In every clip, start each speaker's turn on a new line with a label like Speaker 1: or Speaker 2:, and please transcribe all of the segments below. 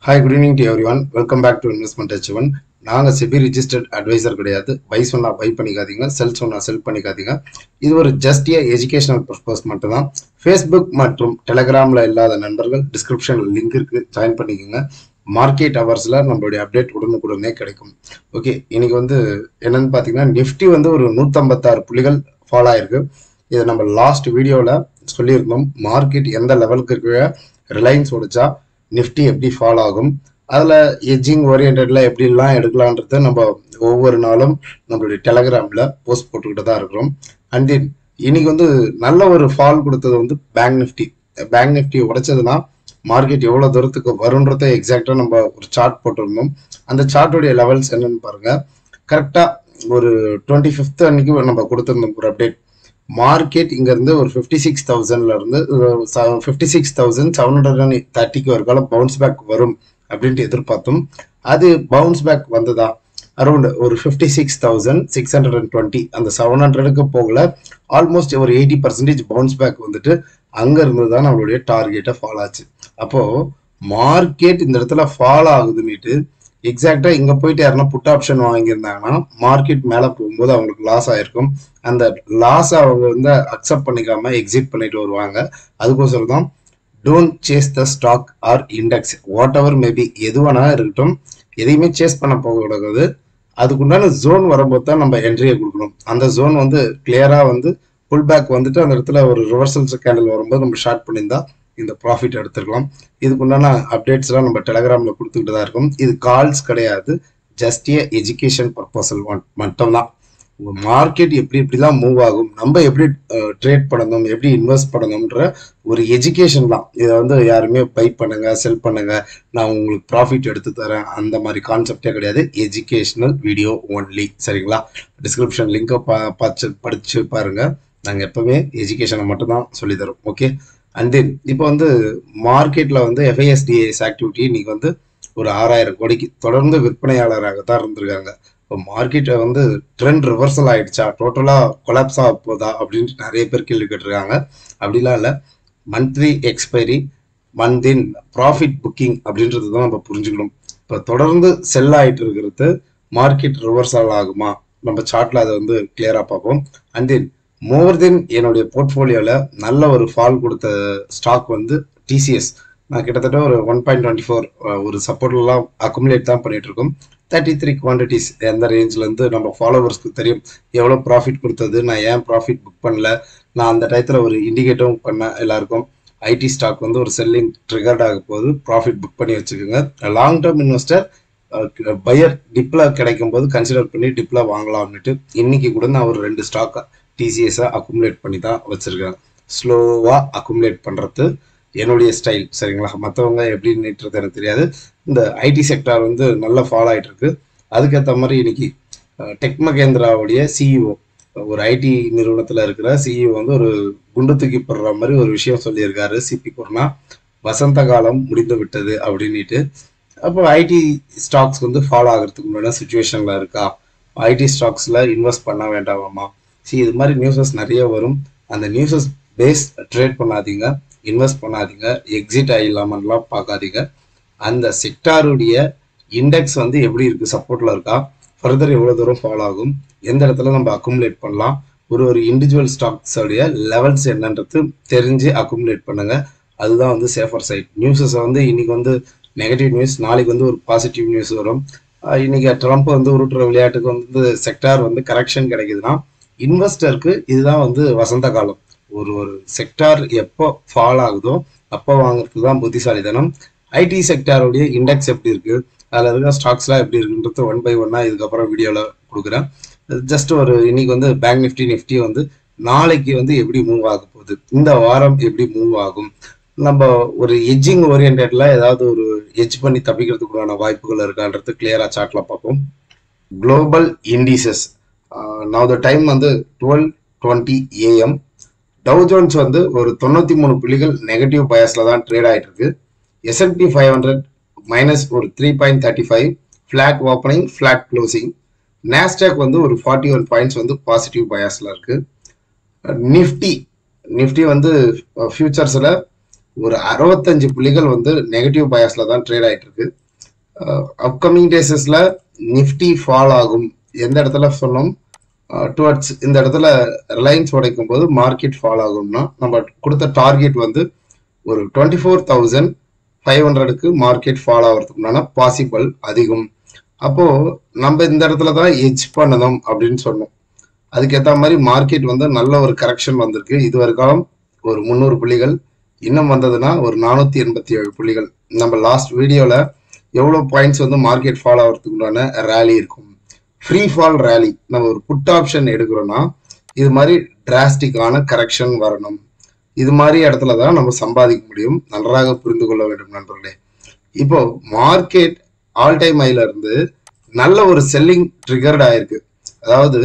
Speaker 1: Hi, good evening to everyone. Welcome back to Investment H1. நாங்கள் SEBI registered advisor கிடையாது. By சொன்னா by பண்ணிக்காதீங்க, செல் சொன்னா செல் பண்ணிக்காதீங்க. இது ஒரு ஜஸ்ட் எஜுகேஷனல் பர்பஸ் மட்டும் தான். ஃபேஸ்புக் மற்றும் டெலகிராமில் இல்லாத நண்பர்கள் டிஸ்கிரிப்ஷனில் லிங்க் இருக்கு, ஜாயின் பண்ணிக்கோங்க. மார்க்கெட் ஹவர்ஸில் நம்மளுடைய அப்டேட் உடனுக்குடனே கிடைக்கும். ஓகே, இன்னைக்கு என்னன்னு பார்த்தீங்கன்னா நிஃப்டி ஒரு 156 புள்ளிகள் ஃபாலோ ஆயிருக்கு. இதை நம்ம லாஸ்ட் வீடியோவில் சொல்லியிருந்தோம். மார்க்கெட் எந்த லெவலுக்கு ரிலையன்ஸ் ஓடிச்சா நிஃப்டி எப்படி ஃபாலோ ஆகும், அதில் எஜ்ஜிங் ஓரியன்டில் எப்படிலாம் எடுக்கலான்றது நம்ம ஒவ்வொரு நாளும் நம்மளுடைய டெலகிராமில் போஸ்ட் போட்டுக்கிட்டு தான் இருக்கிறோம். அண்ட் தென் இன்னைக்கு நல்ல ஒரு ஃபால் கொடுத்தது பேங்க் நிஃப்டி. பேங்க் நிஃப்டி உடைச்சதுன்னா மார்க்கெட் எவ்வளோ தூரத்துக்கு வரும்ன்றதை எக்ஸாக்டாக நம்ம ஒரு சார்ட் போட்டிருந்தோம். அந்த சார்ட்டுடைய லெவல்ஸ் என்னன்னு பாருங்க. கரெக்டாக ஒரு 25th அன்னைக்கு நம்ம கொடுத்துருந்தோம் ஒரு அப்டேட். மார்க்கெட் இங்கேருந்து ஒரு 56,000ல இருந்து 56,730க்கு ஒரு காலம் பவுன்ஸ் பேக் வரும் அப்படின்ட்டு எதிர்பார்த்தோம். அது பவுன்ஸ் பேக் வந்ததா? அரௌண்ட் ஒரு 56,620, அந்த 700க்கு போகல. ஆல்மோஸ்ட் ஒரு 80% பவுன்ஸ் பேக் அங்க இருந்து தான் நம்மளுடைய டார்கெட்டை ஃபாலோ ஆச்சு. அப்போ மார்க்கெட் இந்த இடத்துல ஃபாலோ ஆகுதுன்னுட்டு எக்ஸாக்டா இங்க போயிட்டு யாருன்னா புட் ஆப்ஷன் வாங்கியிருந்தாங்கன்னா மார்க்கெட் மேல போகும்போது அவங்களுக்கு லாஸ் ஆயிருக்கும். அந்த லாஸ் அவங்க அக்செப்ட் பண்ணிக்காம எக்ஸிட் பண்ணிட்டு வருவாங்க. அதுக்கோசரம் தான் don't chase the stock or index, whatever maybe, எதுவானா இருக்கட்டும், எதையுமே சேஸ் பண்ண போகக்கூடாது. அதுக்குண்டான ஜோன் வரும்போது தான் நம்ம என்ட்ரியை கொடுக்கணும். அந்த ஜோன் கிளியரா புல் பேக் அந்த இடத்துல ஒரு ரிவர்சல்ஸ் கேண்டில் வரும்போது நம்ம ஷார்ட் பண்ணியிருந்தா இந்த ப்ராஃபிட் எடுத்துக்கலாம். இதுக்குண்டான அப்டேட்ஸ்லாம் நம்ம டெலகிராம்ல கொடுத்துக்கிட்டு தான் இருக்கும். இது கால்ஸ் கிடையாது, ஜஸ்ட் எஜுகேஷன் பர்பஸல் மட்டும்தான். மார்க்கெட் எப்படிலாம் மூவ் ஆகும், நம்ம எப்படி ட்ரேட் பண்ணணும், எப்படி இன்வெஸ்ட் பண்ணணும்ன்ற ஒரு எஜுகேஷன் தான். இதை யாருமே பை பண்ணுங்க, செல் பண்ணுங்க, நான் உங்களுக்கு ப்ராஃபிட் எடுத்து தரேன், அந்த மாதிரி கான்செப்டே கிடையாது. எஜுகேஷனல் வீடியோ ஒன்லி, சரிங்களா? டிஸ்கிரிப்ஷன் லிங்கை படிச்சு பாருங்க. நாங்கள் எப்பவுமே எஜுகேஷனை மட்டும் தான் சொல்லி தரோம். ஓகே, அண்ட் தென் இப்போ மார்க்கெட்ல FISDAS ஆக்டிவிட்டி இன்னைக்கு ஒரு 6,000 கோடிக்கு தொடர்ந்து விற்பனையாளராக தான் இருந்திருக்காங்க. இப்போ மார்க்கெட்டை ட்ரெண்ட் ரிவர்சல் ஆயிடுச்சா, டோட்டலா கொலாப்ஸ் ஆக போதா அப்படின்ட்டு நிறைய பேர் கேள்வி கேட்டிருக்காங்க. அப்படிலாம் இல்லை. மந்த்லி எக்ஸ்பைரி, மந்த் இன் ப்ராஃபிட் புக்கிங் அப்படின்றது தான் நம்ம புரிஞ்சுக்கணும். இப்போ தொடர்ந்து செல் ஆயிட்டு இருக்கிறது மார்க்கெட் ரிவர்சல் ஆகுமா, நம்ம சார்ட்ல அதை கிளியரா பார்ப்போம். அண்ட் தென் மோர் தென் என்னுடைய போர்ட்ஃபோலியோல நல்ல ஒரு ஃபால் கொடுத்த ஸ்டாக் TCS. நான் கிட்டத்தட்ட ஒரு 1.24 ஒரு சப்போர்ட்லாம் அக்குமுலேட் தான் பண்ணிட்டு இருக்கோம். 33 குவான்டிட்டிஸ் எந்த ரேஞ்சில் நம்ம ஃபாலோவர்ஸ்க்கு தெரியும் எவ்வளோ ப்ராஃபிட் கொடுத்தது, நான் ஏன் ப்ராஃபிட் புக் பண்ணல, நான் அந்த டயத்தில் ஒரு இண்டிகேட்டரும் பண்ண எல்லாருக்கும். ஐடி ஸ்டாக் ஒரு செல்லிங் ட்ரிகர்ட் ஆக போது ப்ராஃபிட் புக் பண்ணி வச்சுக்கோங்க. லாங் டேர்ம் இன்வெஸ்டர் பையர் டிப்ல கிடைக்கும் போது கன்சிடர் பண்ணி டிப்ல வாங்கலாம்னுட்டு இன்னைக்கு கூட நான் ஒரு 2 ஸ்டாக் TCS அக்குமுலேட் பண்ணி தான் வச்சிருக்கேன். ஸ்லோவா அக்குமுலேட் பண்றது என்னுடைய ஸ்டைல், சரிங்களா? மற்றவங்க எப்படின்னுறது எனக்கு தெரியாது. இந்த ஐடி செக்டார் நல்லா ஃபாலோ ஆயிட்டு இருக்கு. அதுக்கேற்ற மாதிரி இன்னைக்கு டெக் மகேந்திராவுடைய CEO, ஒரு ஐடி நிறுவனத்துல இருக்கிற CEO ஒரு குண்டு தூக்கி போடுற மாதிரி ஒரு விஷயம் சொல்லியிருக்காரு. சிபி கொரோனா வசந்த காலம் முடிந்து விட்டது அப்படின்ட்டு. அப்போ ஐடி ஸ்டாக்ஸ் ஃபாலோ ஆகிறதுக்கு முன்னாடி சுச்சுவேஷன்ல இருக்கா, ஐடி ஸ்டாக்ஸ்ல இன்வெஸ்ட் பண்ண வேண்டாமா? இது மாதிரி நியூஸஸ் நிறைய வரும். அந்த நியூஸஸ் பேஸ் ட்ரேட் பண்ணாதீங்க, இன்வெஸ்ட் பண்ணாதீங்க, எக்ஸிட் ஆகிடலாமலாம் பார்க்காதீங்க. அந்த செக்டாருடைய இண்டெக்ஸ் எப்படி இருக்கு, சப்போர்ட்ல இருக்கா, ஃபர்தர் எவ்வளோ தூரம் ஃபாலோ ஆகும், எந்த இடத்துல நம்ம அக்குமுலேட் பண்ணலாம், ஒரு இண்டிவிஜுவல் ஸ்டாக்ஸோடைய லெவல்ஸ் என்னன்றது தெரிஞ்சு அக்குமுலேட் பண்ணுங்க. அதுதான் சேஃபர் சைட். நியூஸஸ் இன்னைக்கு நெகட்டிவ் நியூஸ், நாளைக்கு ஒரு பாசிட்டிவ் நியூஸ் வரும். இன்னைக்கு ட்ரம்ப் உருட்டுற விளையாட்டுக்கு செக்டார் கரெக்ஷன் கிடைக்குதுன்னா இன்வெஸ்டருக்கு இதுதான் வசந்த காலம். ஒரு செக்டார் எப்போ ஃபால் ஆகுதோ அப்போ வாங்குறது தான் புத்திசாலித்தனம். ஐடி செக்டாருடைய இண்டெக்ஸ் எப்படி இருக்கு, அதில் இருக்கிற ஸ்டாக்ஸ்லாம் எப்படி இருக்குன்றது 1 by 1 இதுக்கப்புறம் வீடியோவில் கொடுக்குறேன். ஜஸ்ட் இன்னைக்கு பேங்க் நிஃப்டி நாளைக்கு எப்படி மூவ் ஆக போகுது, இந்த வாரம் எப்படி மூவ் ஆகும், நம்ம ஒரு எட்ஜிங் ஓரியன்டட்ல ஏதாவது ஒரு எட்ஜ் பண்ணி தப்பிக்கிறதுக்குள்ளான வாய்ப்புகள் இருக்கான்றது கிளியரா சார்ட்ல பார்ப்போம். Global indices now the time 12:20 AM. Tau Jones ஒரு 93 புள்ளிகள் நெகட்டிவ் பயஸ்ல தான் ட்ரேட் ஆயிட்டு இருக்கு. S&P 500 மைனஸ் ஒரு 3.35, flat opening, flat closing. Nasdaq ஒரு 41 பாயிண்ட்ஸ் பாசிட்டிவ் பயஸ்ல இருக்கு. நிஃப்டி ஃபியூச்சர்ஸ்ல ஒரு 65 புள்ளிகள் வந்து நெகட்டிவ் பயாஸ்ல தான் ட்ரேட் ஆயிட்டு இருக்கு. அப்கமிங் டேஸஸ்ல நிஃப்டி ஃபால் ஆகும். எந்த இடத்துல சொன்னோம், டுவர்ட்ஸ் இந்த இடத்துல ரிலையன்ஸ் உடைக்கும் போது மார்க்கெட் ஃபால் ஆகும்னா நம்ம கொடுத்த டார்கெட் வந்து ஒரு 24,500க்கு மார்க்கெட் ஃபால் ஆகிறதுக்குனால பாசிபிள் அதிகம். அப்போ நம்ம இந்த இடத்துல தான் எட்ஜ் பண்ணணும் அப்படின்னு சொன்னோம். அதுக்கேற்ற மாதிரி மார்க்கெட் வந்து நல்ல ஒரு கரெக்ஷன் வந்திருக்கு. இது வரைக்கும் ஒரு 300 புள்ளிகள், இன்னும் வந்ததுன்னா ஒரு 487 புள்ளிகள். நம்ம லாஸ்ட் வீடியோவில் எவ்வளோ பாயிண்ட்ஸ் வந்து மார்க்கெட் ஃபால் ஆகிறதுக்குண்டான ரேலி இருக்கும். ஃப்ரீ ஃபால் ரேலி நம்ம ஒரு புட் ஆப்ஷன் எடுக்கிறோம்னா இது மாதிரி டிராஸ்டிக்கான கரெக்ஷன் வரணும். இது மாதிரி இடத்துல தான் நம்ம சம்பாதிக்க முடியும். நன்றாக புரிந்து கொள்ள வேண்டும் நண்பர்களே. இப்போ மார்க்கெட் ஆல் டைம் ஹைல இருந்து நல்ல ஒரு செல்லிங் ட்ரிகர்ட் ஆயிருக்கு. அதாவது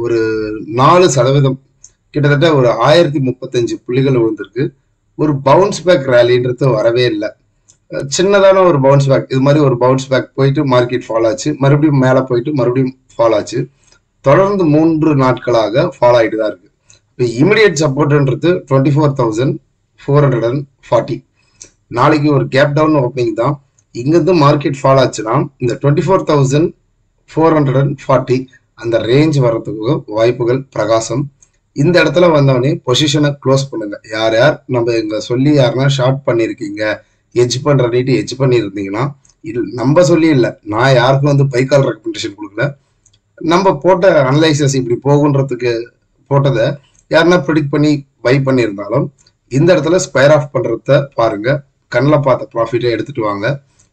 Speaker 1: ஒரு 4% கிட்டத்தட்ட ஒரு 1035 புள்ளிகள் விழுந்திருக்கு. ஒரு பவுன்ஸ் பேக் ரேலின்றது வரவே இல்லை. சின்னதான ஒரு பவுன்ஸ் பேக், இது மாதிரி ஒரு பவுன்ஸ் பேக் போயிட்டு மார்க்கெட் ஃபால் ஆச்சு, மறுபடியும் மேலே போயிட்டு மறுபடியும் ஃபால் ஆச்சு. தொடர்ந்து 3 நாட்களாக ஃபால் ஆகிட்டு தான் இருக்கு. இப்போ இமிடியட் சப்போர்ட்ன்றது 24,440. நாளைக்கு ஒரு கேப் டவுன் ஓப்பனிங் தான். இங்கிருந்து மார்க்கெட் ஃபால் ஆச்சுன்னா இந்த 24,440 அந்த ரேஞ்ச் வர்றதுக்கு வாய்ப்புகள் பிரகாசம். இந்த இடத்துல வந்தவனே பொசிஷனை க்ளோஸ் பண்ணுங்க. யார் யார் நம்ம இங்க சொல்லி யாருன்னா ஷார்ட் பண்ணியிருக்கீங்க, எட்ஜ் பண்ற ரேட்டு எட்ஜ் பண்ணியிருந்தீங்கன்னா, இது நம்ம சொல்லி இல்லை, நான் யாருக்கும் வந்து பைக்கால் ரெக்கமெண்டேஷன் கொடுக்கல. நம்ம போட்ட அனலைசஸ் இப்படி போகுன்றதுக்கு போட்டதை யாருன்னா ப்ரிடிக்ட் பண்ணி பை பண்ணியிருந்தாலும் இந்த இடத்துல ஸ்கொயர் ஆஃப் பண்றத பாருங்க. கண்ணில் பார்த்த ப்ராஃபிட்டை எடுத்துட்டு வாங்க.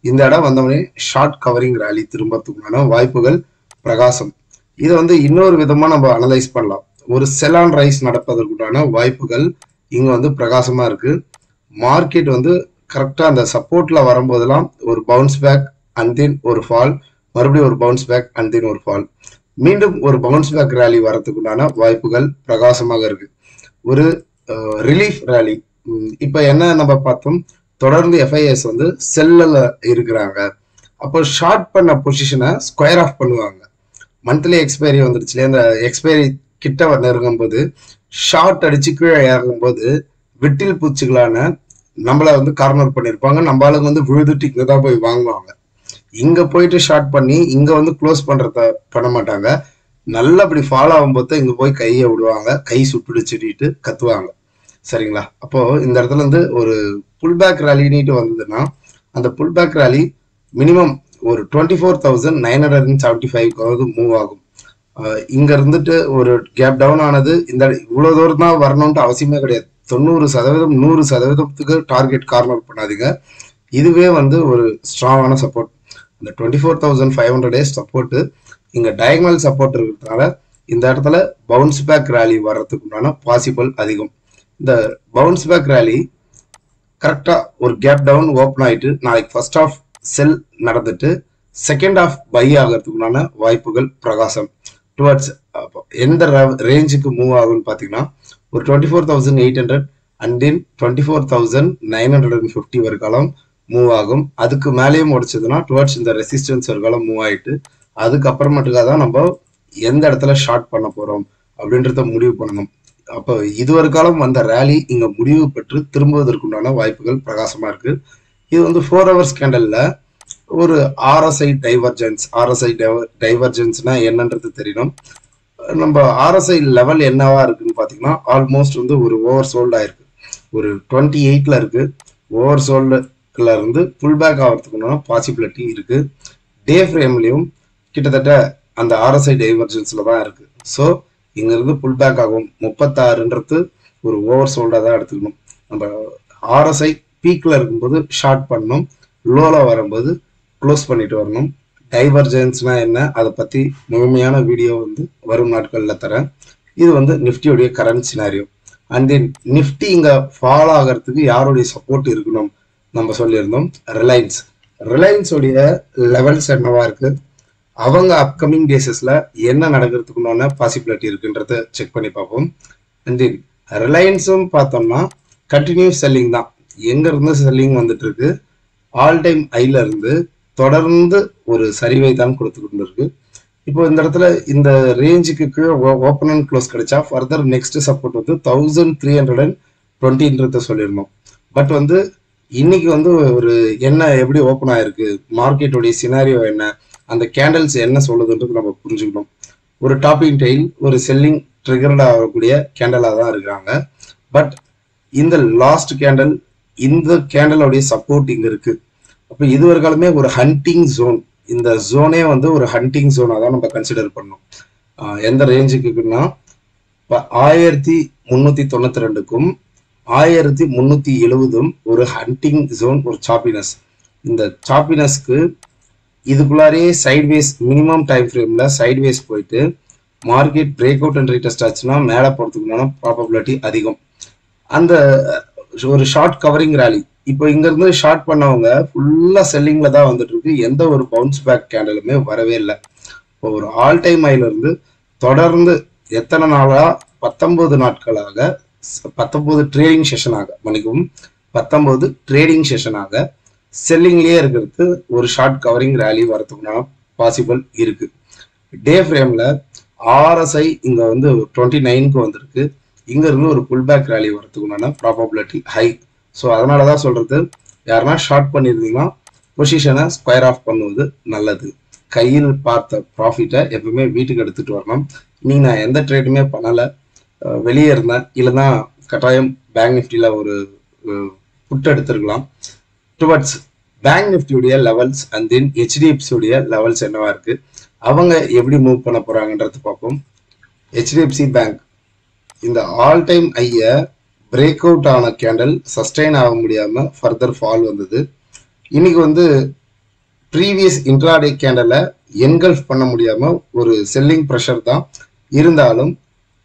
Speaker 1: இந்த இடம் வந்தவனே ஷார்ட் கவரிங் ரேலி திரும்பத்துக்குமான வாய்ப்புகள் பிரகாசம். இதை வந்து இன்னொரு விதமா நம்ம அனலைஸ் பண்ணலாம். ஒரு செல் ஆன் ரைஸ் நடப்பதற்குண்டான வாய்ப்புகள் இங்க வந்து பிரகாசமா இருக்கு. மார்க்கெட் வந்து கரெக்டா அந்த சப்போர்ட்ல வரும்போதெல்லாம் ஒரு பவுன்ஸ் பேக் அண்ட் தென் ஒரு ஃபால், மறுபடியும் ஒரு பவுன்ஸ் பேக் அண்ட் தென் ஒரு ஃபால், மீண்டும் ஒரு பவுன்ஸ் பேக் ரேலி வரதுக்குண்டான வாய்ப்புகள் பிரகாசமாக இருக்கு. ஒரு ரிலீஃப் ரேலி. இப்ப என்ன நம்ம பார்த்தோம், தொடர்ந்து FIS வந்து செல்லில் இருக்கிறாங்க. அப்போ ஷார்ட் பண்ண பொசிஷனை ஸ்கொயர் ஆஃப் பண்ணுவாங்க. மந்த்லி எக்ஸ்பைரி வந்துருச்சு, இந்த எக்ஸ்பைரி கிட்ட நெருங்கும் போது ஷார்ட் அடிச்சு கீழே இறங்கும் போது விட்டில் பூச்சிகளான நம்மள வந்து கார்னர் பண்ணியிருப்பாங்க. நம்ம ஆளுங்க வந்து விழுதுட்டு இங்கே தான் போய் வாங்குவாங்க. இங்க போயிட்டு ஷார்ட் பண்ணி இங்க வந்து க்ளோஸ் பண்றத பண்ண மாட்டாங்க. நல்லா அப்படி ஃபாலோ ஆகும்போது இங்க போய் கையை விடுவாங்க, கை சுட்டுடுச்சுட்டு கத்துவாங்க. சரிங்களா? அப்போ இந்த இடத்துல இருந்து ஒரு புல் பேக் ரேலினிட்டு வந்ததுன்னா அந்த புல் பேக் ரேலி மினிமம் ஒரு 24,975 மூவ் ஆகும். இங்க இருந்துட்டு ஒரு கேப் டவுன் ஆனது இந்த இவ்வளவு தூரம் தான் வரணும்ட்டு அவசியமே கிடையாது. 90%, 100%க்கு டார்கெட் கார்னர் பண்ணாதீங்க. இதுவே வந்து ஒரு ஸ்ட்ராங்கான சப்போர்ட். இந்த 24,500 டேஸ் சப்போர்ட் இங்க டயகனல் சப்போர்ட் இருக்கிறதுனால இந்த இடத்துல பவுன்ஸ் பேக் ரேலி வர்றதுக்கு உண்டான பாசிபிள் அதிகம். இந்த பவுன்ஸ் பேக் ரேலி கரெக்டா ஒரு கேப் டவுன் ஓப்பன் ஆயிட்டு நாளைக்கு ஃபர்ஸ்ட் ஆஃப் செல் நடந்துட்டு செகண்ட் ஆஃப் பை ஆகிறதுக்குண்டான வாய்ப்புகள் பிரகாசம். டுவர்ட்ஸ் எந்த ரேஞ்சுக்கு மூவ் ஆகும்னு பார்த்தீங்கன்னா ஒரு 24,800 அண்ட் தென் 24,950 வரைக்காலம் மூவ் ஆகும். அதுக்கு மேலேயும் உடைச்சதுன்னா டுவர்ட்ஸ் இந்த ரெசிஸ்டன்ஸ் வரைக்காலம் மூவ் ஆயிட்டு அதுக்கப்புறமேட்டுக்காக தான் நம்ம எந்த இடத்துல ஷார்ட் பண்ண போறோம் அப்படின்றத முடிவு பண்ணணும். அப்போ இதுவரைக்காலம் வந்த ரேலி இங்க முடிவு பெற்று திரும்புவதற்குண்டான வாய்ப்புகள் பிரகாசமா இருக்கு. இது வந்து 4 ஹவர்ஸ் கேண்டல்ல ஒரு RSI டைவர்ஜென்ஸ். RSI டைவர்ஜென்ஸ்னா என்னன்றது தெரியணும். நம்ம RSI லெவல் என்னவா இருக்குன்னு பாத்தீங்கன்னா ஆல்மோஸ்ட் வந்து ஒரு ஓவர் சோல்ட் ஆயிருக்கு. ஒரு 28ல இருக்கு. ஓவர் சோல்டுல இருந்து புல் பேக் ஆகிறதுக்குன்னா பாசிபிலிட்டி இருக்கு. டே ஃப்ரேம்லயும் கிட்டத்தட்ட அந்த RSI டைவர்ஜென்ஸ்ல தான் இருக்கு. ஸோ இங்க இருந்து புல் பேக் ஆகும். 36ன்றது ஒரு ஓவர் சோல்டா தான் எடுத்துக்கணும். நம்ம RSI பீக்ல இருக்கும்போது ஷார்ட் பண்ணணும், லோல வரும்போது க்ளோஸ் பண்ணிட்டு வரணும். டைவர்ஜென்ஸ்னா என்ன, அதை பத்தி முழுமையான வீடியோ வந்து வரும் நாட்கள்ல தரேன். இது வந்து நிஃப்டியோடைய current scenario. And then Nifty இங்க ஃபாலோ ஆகிறதுக்கு யாருடைய சப்போர்ட் இருக்கணும் நம்ம சொல்லியிருந்தோம். ரிலையன்ஸ் உடைய லெவல்ஸ் என்னவா இருக்கு, அவங்க அப்கமிங் டேஸஸ்ல என்ன நடக்கிறதுக்குண்டான பாசிபிலிட்டி இருக்குன்றத செக் பண்ணி பார்ப்போம். அண்ட் தென் ரிலையன்ஸும் பார்த்தோம்னா கண்டினியூஸ் செல்லிங் தான். எங்க இருந்து செல்லிங் வந்துட்டு இருக்கு, ஆல் டைம் ஹைல இருந்து தொடர்ந்து ஒரு சரிவை தான் கொடுத்து கொண்டு இருக்கு. இப்போ இந்த இடத்துல இந்த ரேஞ்சுக்கு கீழே ஓப்பன் அண்ட் க்ளோஸ் கிடைச்சா ஃபர்தர் நெக்ஸ்ட் சப்போர்ட் வந்து 1320 சொல்லியிருந்தோம். பட் வந்து இன்னைக்கு வந்து ஒரு என்ன எப்படி ஓப்பன் ஆயிருக்கு, மார்க்கெட்டுடைய சினாரியோ என்ன, அந்த கேண்டல்ஸ் என்ன சொல்லுதுன்றது நம்ம புரிஞ்சுக்கணும். ஒரு டாப்பிங் டெயில் ஒரு செல்லிங் ட்ரிகர்ட் ஆகக்கூடிய கேண்டலாக தான் இருக்கிறாங்க. பட் இந்த லாஸ்ட் கேண்டல், இந்த கேண்டலோடைய சப்போர்ட் இங்க இருக்கு. அப்போ இது ஒரு காலமே ஒரு ஹண்டிங் ஜோன். இந்த ஜோனே வந்து ஒரு ஹண்டிங் ஜோனாக தான் நம்ம கன்சிடர் பண்ணணும். எந்த ரேஞ்சுக்குன்னா 1392க்கும் 1370 ஒரு ஹண்டிங் ஜோன், ஒரு சாப்பினஸ். இந்த சாப்பினஸ்க்கு இதுக்குள்ளாரே சைட்வேஸ் மினிமம் டைம் ஃப்ரேம்ல சைட்வேஸ் போயிட்டு market break out and retest ஆச்சுன்னா மேலே போகிறதுக்குண்டான ப்ராபபிலிட்டி அதிகம். அந்த ஒரு ஷார்ட் கவரிங் ரேலி இப்போ இங்க இருந்து ஷார்ட் பண்ணவங்க ஃபுல்லா செல்லிங்ல தான் வந்துட்டு இருக்கு. எந்த ஒரு பவுன்ஸ் பேக் கேண்டலுமே வரவே இல்லை. இப்போ ஒரு ஆல் டைம் ஹைல இருந்து தொடர்ந்து எத்தனை நாளா 19 நாட்களாக 19 ட்ரேடிங் செஷனாக 19 ட்ரேடிங் செஷனாக செல்லிங்லயே இருக்கிறது. ஒரு ஷார்ட் கவரிங் ரேலி வரதுக்குனா பாசிபிள் இருக்கு. டே ஃப்ரேம்ல RSI இங்க வந்து 29க்கு வந்திருக்கு. இங்க இருந்து ஒரு புல் பேக் ரேலி வரதுக்குனா ப்ராபபிலிட்டி ஹை. ஸோ அதனாலதான் சொல்றது, யாருன்னா ஷார்ட் பண்ணியிருந்தீங்கன்னா பொசிஷனை ஸ்கொயர் ஆஃப் பண்ணுவது நல்லது. கையில் பார்த்த ப்ராஃபிட்டை எப்பவுமே வீட்டுக்கு எடுத்துட்டு வரணும். இன்னைக்கு நான் எந்த ட்ரேடுமே பண்ணலை, வெளியே இருந்தேன். இல்லைன்னா கட்டாயம் பேங்க் நிஃப்டியில் ஒரு புட் எடுத்துருக்கலாம். டுவர்ட்ஸ் பேங்க் நிஃப்டியுடைய லெவல்ஸ் அண்ட் தென் ஹெச்டிஎஃப்சியுடைய லெவல்ஸ் என்னவா இருக்கு, அவங்க எப்படி மூவ் பண்ண போறாங்கன்றது பார்ப்போம். ஹெச்டிஎஃப்சி பேங்க் இந்த ஆல் டைம் ஐய பிரேக் அவுட் ஆன கேண்டல் சஸ்டெயின் ஆக முடியாம ஃபர்தர் ஃபால் வந்தது. இன்னைக்கு வந்து ப்ரீவியஸ் இன்ட்ராடே கேண்டலை என்கல்ஃப் பண்ண முடியாம ஒரு செல்லிங் ப்ரெஷர் தான் இருந்தாலும்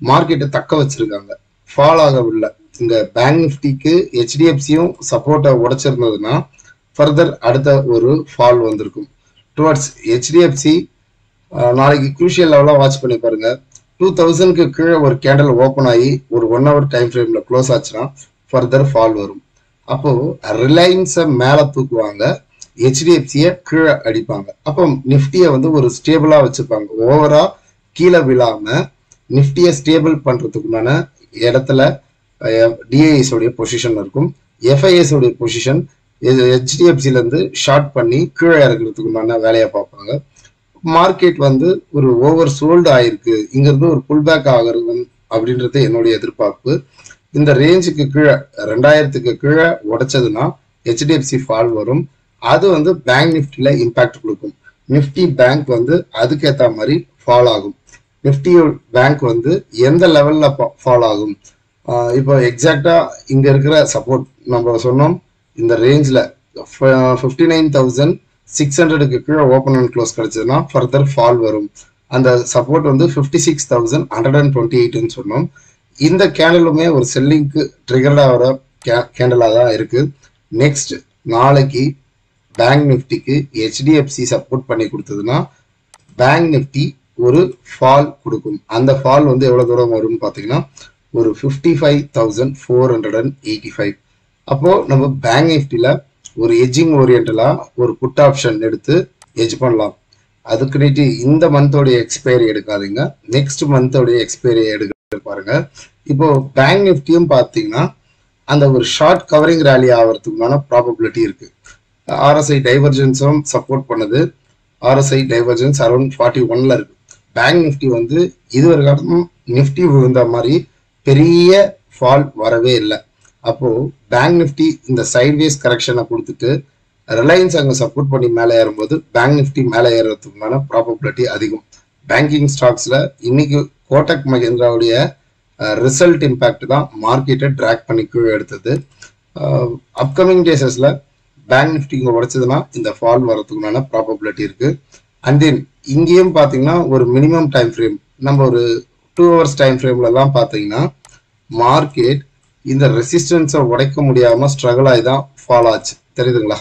Speaker 1: மார்க்கெட்டை தக்க வச்சிருக்காங்க, ஃபால் ஆகவில்லை. இங்க பேங்க் நிஃப்டிக்கு ஹெச்டிஎஃப்சியும் சப்போர்ட்டை உடைச்சிருந்ததுன்னா ஃபர்தர் அடுத்த ஒரு ஃபால் வந்திருக்கும். டுவர்ட்ஸ் ஹெச்டிஎஃப்சி நாளைக்கு குரூஷியல் லெவலாக வாட்ச் பண்ணி பாருங்க. 2000க்கு கீழே ஒரு கேண்டல் ஓப்பன் ஆகி ஒரு 1 hour டைம் ஃப்ரேம்ல க்ளோஸ் ஆச்சுன்னா ஃபர்தர் ஃபால் வரும். அப்போ ரிலையன்ஸை மேலே தூக்குவாங்க, ஹெச்டிஎஃப்சியை கீழே அடிப்பாங்க. அப்போ நிஃப்டியை வந்து ஒரு ஸ்டேபிளா வச்சுப்பாங்க. ஓவரா கீழே விழாம நிஃப்டியை ஸ்டேபிள் பண்றதுக்குண்டான இடத்துல டிஐஎஸ் உடைய பொசிஷன் இருக்கும். எஃப்ஐஎஸ் உடைய பொசிஷன் ஹெச்டிஎஃப்சில இருந்து ஷார்ட் பண்ணி கீழே இறக்குறதுக்குண்டான வேலையை பார்ப்பாங்க. மார்க்கெட் வந்து ஒரு ஓவர் சோல்டு ஆயிருக்கு, இங்க இருந்து ஒரு புல் பேக் ஆகிறது அப்படின்றது என்னுடைய எதிர்பார்ப்பு. இந்த ரேஞ்சுக்கு கீழே 2000க்கு கீழே உடைச்சதுன்னா ஹெச்டிஎஃப்சி ஃபால் வரும். அது வந்து பேங்க் நிஃப்டியில இம்பாக்ட் கொடுக்கும். நிஃப்டி பேங்க் வந்து அதுக்கேற்ற மாதிரி ஃபால் ஆகும். நிஃப்டி பேங்க் வந்து எந்த லெவல்ல ஃபால் ஆகும், இப்போ எக்ஸாக்டா இங்க இருக்கிற சப்போர்ட் நம்ம சொன்னோம். இந்த ரேஞ்ச்ல 59,600க்கு கீழே ஓப்பன் அண்ட் க்ளோஸ் கிடைச்சதுன்னா ஃபர்தர் ஃபால் வரும். அந்த சப்போர்ட் வந்து 56,128ன்னு சொன்னோம். இந்த கேண்டலுமே ஒரு செல்லிங்க்கு ட்ரிகர்ட் ஆகிற கேண்டலா தான் இருக்கு. நெக்ஸ்ட் நாளைக்கு பேங்க் நிஃப்டிக்கு ஹெச்டிஎஃப்சி சப்போர்ட் பண்ணி கொடுத்ததுன்னா பேங்க் நிஃப்டி ஒரு ஃபால் கொடுக்கும். அந்த ஃபால் வந்து எவ்வளவு தூரம் வரும்னு பார்த்தீங்கன்னா ஒரு 55,485. அப்போ நம்ம பேங்க் நிஃப்டியில ஒரு எஜ்ஜிங் ஓரியன்டலா ஒரு புட் ஆப்ஷன் எடுத்து எஜ் பண்ணலாம். அதுக்கு இந்த மந்தோடைய எக்ஸ்பைரி எடுக்காதீங்க, நெக்ஸ்ட் மந்தோடைய எக்ஸ்பைரி எடுக்க பாருங்க. இப்போ பேங்க் நிஃப்டியும் பார்த்தீங்கன்னா அந்த ஒரு ஷார்ட் கவரிங் ரேலி ஆகிறதுக்கான ப்ராபபிலிட்டி இருக்கு. RSI டைவர்ஜென்ஸும் சப்போர்ட் பண்ணுது. RSI டைவர்ஜென்ஸ் அரௌண்ட் 41ல இருக்கு. பேங்க் நிஃப்டி வந்து இதுவரைக்கும் நிஃப்டி விழுந்த மாதிரி பெரிய ஃபால் வரவே இல்லை. அப்போ பேங்க் நிஃப்டி இந்த சைட்வேஸ் கரெக்ஷனை கொடுத்துட்டு ரிலையன்ஸ் அங்கே சப்போர்ட் பண்ணி மேலே ஏறும்போது பேங்க் நிஃப்டி மேலே ஏறுறதுக்குமான ப்ராபபிலிட்டி அதிகம். பேங்கிங் ஸ்டாக்ஸ்ல இன்னைக்கு கோட்டக் மஹிந்திராவுடைய ரிசல்ட் இம்பாக்ட் தான் மார்க்கெட்டை ட்ராக் பண்ணி கீழே எடுத்தது. அப்கமிங் டேஸஸ்ல பேங்க் நிஃப்டி இங்கே உடைச்சதுன்னா இந்த ஃபால் வரதுக்குமான ப்ராபபிலிட்டி இருக்கு. அண்ட் தென் இங்கேயும் பார்த்தீங்கன்னா ஒரு மினிமம் டைம் ஃப்ரேம், நம்ம ஒரு 2 hours டைம் ஃப்ரேம்ல தான் பார்த்தீங்கன்னா மார்க்கெட் இந்த ரெசிஸ்டன்ஸை உடைக்க முடியாம ஸ்ட்ரகிள் ஆகி தான் ஃபால் ஆச்சு. தெரியுதுங்களா?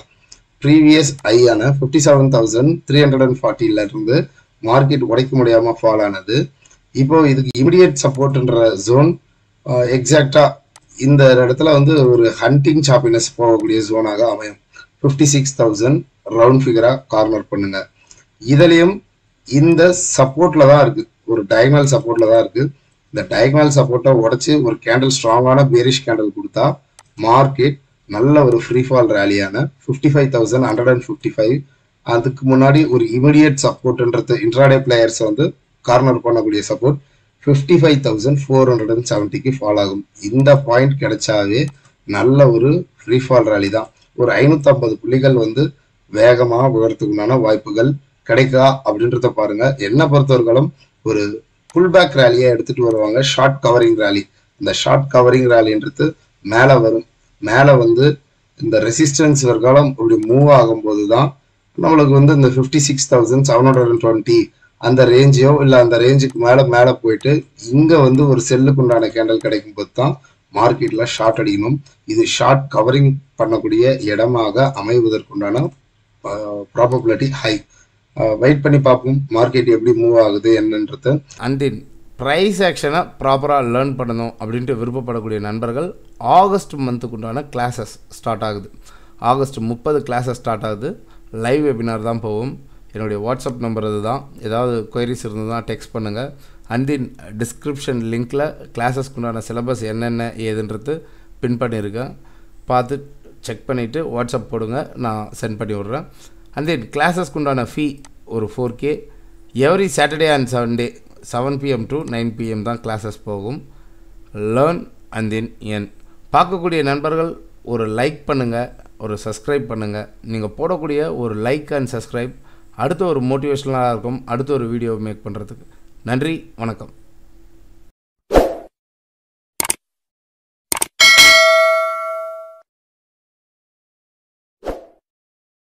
Speaker 1: ப்ரீவியஸ் ஐயான 57,340ல இருந்து மார்க்கெட் உடைக்க முடியாம ஃபால் ஆனது. இப்போ இதுக்கு இமிடியேட் சப்போர்ட்ன்ற ஜோன் எக்ஸாக்டா இந்த இடத்துல வந்து ஒரு ஹண்டிங் சாப்பினஸ் போகக்கூடிய ஜோனாக அமையும். 56,000 ரவுண்ட் ஃபிகரா கார்னர் பண்ணுங்க. இதுலயும் இந்த சப்போர்ட்ல தான் இருக்கு, ஒரு டயகனல் சப்போர்ட்ல தான் இருக்கு. இந்த டயகனல் சப்போர்ட்டை உடைச்சு ஒரு கேண்டல் ஸ்ட்ராங்கான பேரிஷ் கேண்டல் கொடுத்தா மார்க்கெட் நல்ல ஒரு ஃப்ரீ ஃபால் ரேலியான 55,155. அதுக்கு முன்னாடி ஒரு இமிடியட் சப்போர்ட்ன்றது இன்ட்ராடே பிளேயர்ஸ் வந்து கார்னர் பண்ணக்கூடிய சப்போர்ட் 55,470க்கு ஃபால் ஆகும். இந்த பாயிண்ட் கிடைச்சாவே நல்ல ஒரு ஃப்ரீ ஃபால் ரேலி தான். ஒரு 550 புள்ளிகள் வந்து வேகமாக விவரத்துக்குண்டான வாய்ப்புகள் கிடைக்கா அப்படின்றத பாருங்க. என்ன பொறுத்தவரைக்கும் ஒரு புல் பேக் ரேலியை எடுத்துட்டு வருவாங்க, ஷார்ட் கவரிங் ரேலி. இந்த ஷார்ட் கவரிங் ரேலின்றது மேலே வரும். மேலே வந்து இந்த ரெசிஸ்டன்ஸ் வர்க்காலம் இப்படி மூவ் ஆகும்போது தான் நம்மளுக்கு வந்து இந்த 56,720 அந்த ரேஞ்சையோ இல்லை அந்த ரேஞ்சுக்கு மேலே போயிட்டு இங்கே வந்து ஒரு செல்லுக்கு உண்டான கேண்டல் கிடைக்கும் போது தான் மார்க்கெட்டில் ஷார்ட் அடிக்கணும். இது ஷார்ட் கவரிங் பண்ணக்கூடிய இடமாக அமைவதற்குண்டான ப்ராபபிலிட்டி ஹை. வெயிட் பண்ணி பார்ப்போம் மார்க்கெட் எப்படி மூவ் ஆகுது என்னன்றது.
Speaker 2: அண்ட் தென் ப்ரைஸ் ஆக்ஷனை ப்ராப்பராக லேர்ன் பண்ணணும் அப்படின்ட்டு விருப்பப்படக்கூடிய நண்பர்கள் ஆகஸ்ட் மந்த்துக்கு உண்டான கிளாஸஸ் ஸ்டார்ட் ஆகுது. ஆகஸ்ட் 30 கிளாஸஸ் ஸ்டார்ட் ஆகுது. லைவ் வெபினார் தான் போகும். என்னுடைய வாட்ஸ்அப் நம்பர் இது தான். ஏதாவது கொயரிஸ் இருந்ததுன்னா டெக்ஸ்ட் பண்ணுங்கள். அண்ட் தென் டிஸ்கிரிப்ஷன் லிங்க்கில் கிளாஸஸ்க்கு உண்டான சிலபஸ் என்னென்ன ஏதுன்றது பின் பண்ணியிருக்கேன். பார்த்து செக் பண்ணிவிட்டு வாட்ஸ்அப் போடுங்க, நான் சென்ட் பண்ணி விட்றேன். அண்ட் தென் கிளாஸஸ்க்கு உண்டான ஃபீ ஒரு 4K. Every Saturday and Sunday 7 PM to 9 PM தான் கிளாஸஸ் போகும். லேர்ன் அண்ட் தென் என் பார்க்கக்கூடிய நண்பர்கள் ஒரு லைக் பண்ணுங்கள், ஒரு சப்ஸ்கிரைப் பண்ணுங்கள். நீங்கள் போடக்கூடிய ஒரு லைக் அண்ட் சப்ஸ்கிரைப் அடுத்த ஒரு மோட்டிவேஷனலாக இருக்கும், அடுத்த ஒரு வீடியோ மேக் பண்ணுறதுக்கு. நன்றி, வணக்கம்.